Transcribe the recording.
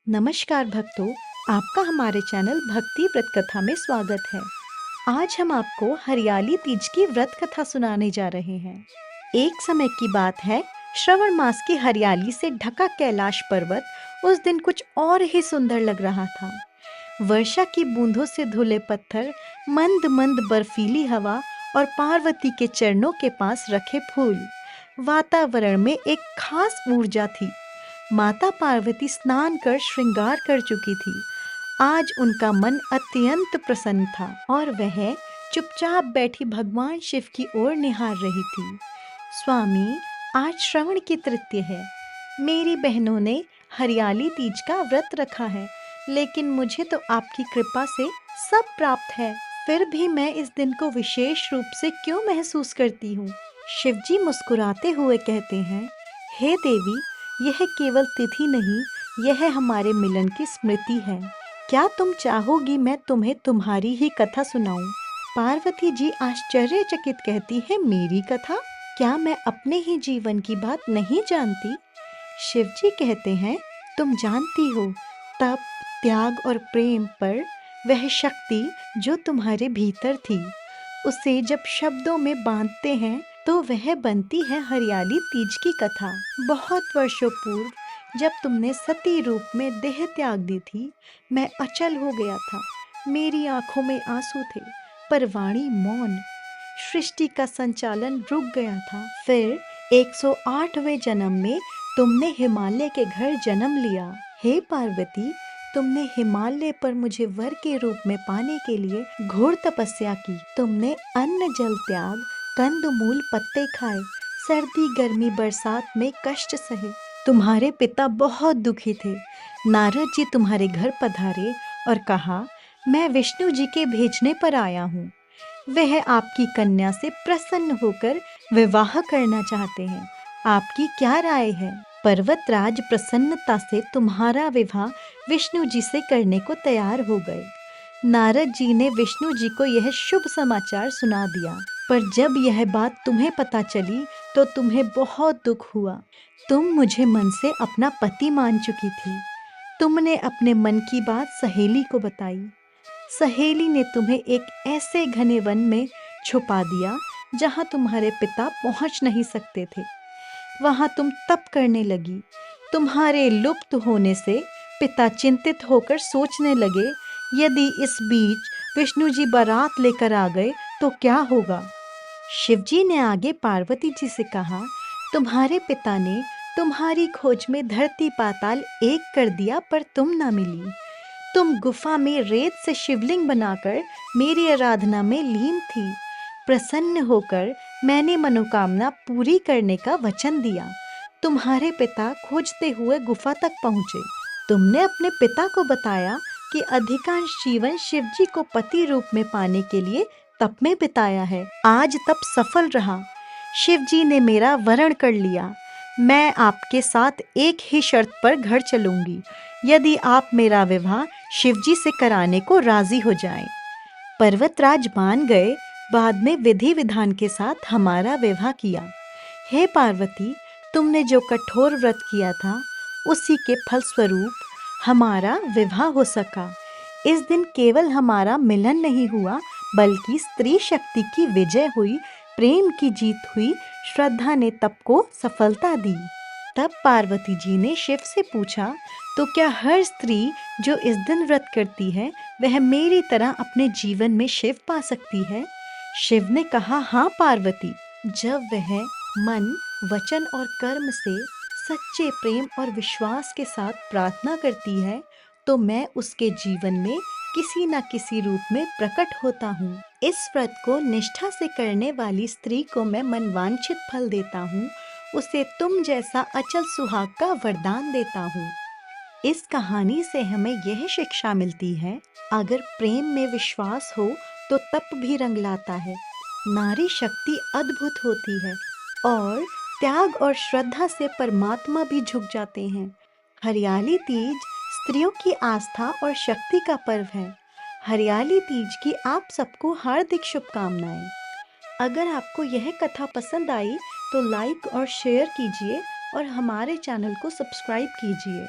नमस्कार भक्तों, आपका हमारे चैनल भक्ति व्रत कथा में स्वागत है। आज हम आपको हरियाली तीज की व्रत कथा सुनाने जा रहे हैं। एक समय की बात है, श्रावण मास की हरियाली से ढका कैलाश पर्वत उस दिन कुछ और ही सुंदर लग रहा था। वर्षा की बूंदों से धुले पत्थर, मंद मंद बर्फीली हवा और पार्वती के चरणों के पास रखे फूल, वातावरण में एक खास ऊर्जा थी। माता पार्वती स्नान कर श्रृंगार कर चुकी थी। आज उनका मन अत्यंत प्रसन्न था और वह चुपचाप बैठी भगवान शिव की ओर निहार रही थी। स्वामी, आज श्रवण की तृतीय है। मेरी बहनों ने हरियाली तीज का व्रत रखा है, लेकिन मुझे तो आपकी कृपा से सब प्राप्त है। फिर भी मैं इस दिन को विशेष रूप से क्यों महसूस करती हूँ? शिवजी मुस्कुराते हुए कहते हैं, हे देवी, यह केवल तिथि नहीं, यह हमारे मिलन की स्मृति है। क्या तुम चाहोगी मैं तुम्हें तुम्हारी ही कथा सुनाऊं? पार्वती जी आश्चर्यचकित कहती है, मेरी कथा? क्या मैं अपने ही जीवन की बात नहीं जानती? शिवजी कहते हैं, तुम जानती हो, तप, त्याग और प्रेम पर वह शक्ति जो तुम्हारे भीतर थी, उसे जब शब्दों में बांधते हैं तो वह बनती है हरियाली तीज की कथा। बहुत वर्षों पूर्व जब तुमने सती रूप में देह त्याग दी थी, मैं अचल हो गया था। मेरी आंखों में आंसू थे, पर वाणी मौन। सृष्टि का संचालन रुक गया था। फिर 108वें जन्म में तुमने हिमालय के घर जन्म लिया। हे पार्वती, तुमने हिमालय पर मुझे वर के रूप में पाने के लिए घोर तपस्या की। तुमने अन्न जल त्याग, कंद मूल पत्ते खाए, सर्दी गर्मी बरसात में कष्ट सहे। तुम्हारे पिता बहुत दुखी थे। नारद जी तुम्हारे घर पधारे और कहा, मैं विष्णु जी के भेजने पर आया हूँ। वह आपकी कन्या से प्रसन्न होकर विवाह करना चाहते हैं। आपकी क्या राय है? पर्वतराज प्रसन्नता से तुम्हारा विवाह विष्णु जी से करने को तैयार हो गए। नारद जी ने विष्णु जी को यह शुभ समाचार सुना दिया, पर जब यह बात तुम्हें पता चली तो तुम्हें बहुत दुख हुआ। तुम मुझे मन से अपना पति मान चुकी थी। तुमने अपने मन की बात सहेली को बताई। सहेली ने तुम्हें एक ऐसे घने वन में छुपा दिया जहां तुम्हारे पिता पहुंच नहीं सकते थे। वहां तुम तप करने लगी। तुम्हारे लुप्त होने से पिता चिंतित होकर सोचने लगे, यदि इस बीच विष्णु जी बारात लेकर आ गए तो क्या होगा? शिवजी ने आगे पार्वती जी से कहा, तुम्हारे पिता ने तुम्हारी खोज में धरती पाताल एक कर दिया, पर तुम ना मिली। तुम गुफा में रेत से शिवलिंग बनाकर मेरी आराधना में लीन थी। प्रसन्न होकर मैंने मनोकामना पूरी करने का वचन दिया। तुम्हारे पिता खोजते हुए गुफा तक पहुँचे। तुमने अपने पिता को बताया कि अधिकांश जीवन शिवजी को पति रूप में पाने के लिए तप में बिताया है। आज तप सफल रहा। शिवजी ने मेरा वरण कर लिया। मैं आपके साथ एक ही शर्त पर घर चलूंगी, यदि आप मेरा विवाह शिवजी से कराने को राजी हो जाएं। पर्वतराज मान गए। बाद में विधि विधान के साथ हमारा विवाह किया। हे पार्वती, तुमने जो कठोर व्रत किया था, उसी के फलस्वरूप हमारा विवाह हो सका। इस दिन केवल हमारा मिलन नहीं हुआ, बल्कि स्त्री शक्ति की विजय हुई, प्रेम की जीत हुई, श्रद्धा ने तप को सफलता दी। तब पार्वती जी ने शिव से पूछा, तो क्या हर स्त्री जो इस दिन व्रत करती है, वह मेरी तरह अपने जीवन में शिव पा सकती है? शिव ने कहा, हाँ पार्वती, जब वह मन, वचन और कर्म से सच्चे प्रेम और विश्वास के साथ प्रार्थना करती है, तो मैं उसके जीवन में किसी न किसी रूप में प्रकट होता हूँ। इस व्रत को निष्ठा से करने वाली स्त्री को मैं मनवांछित फल देता हूँ। उसे तुम जैसा अचल सुहाग का वरदान देता हूँ। इस कहानी से हमें यह शिक्षा मिलती है, अगर प्रेम में विश्वास हो तो तप भी रंग लाता है। नारी शक्ति अद्भुत होती है और त्याग और श्रद्धा से परमात्मा भी झुक जाते हैं। हरियाली तीज स्त्रियों की आस्था और शक्ति का पर्व है। हरियाली तीज की आप सबको हार्दिक शुभकामनाएं। अगर आपको यह कथा पसंद आई तो लाइक और शेयर कीजिए और हमारे चैनल को सब्सक्राइब कीजिए।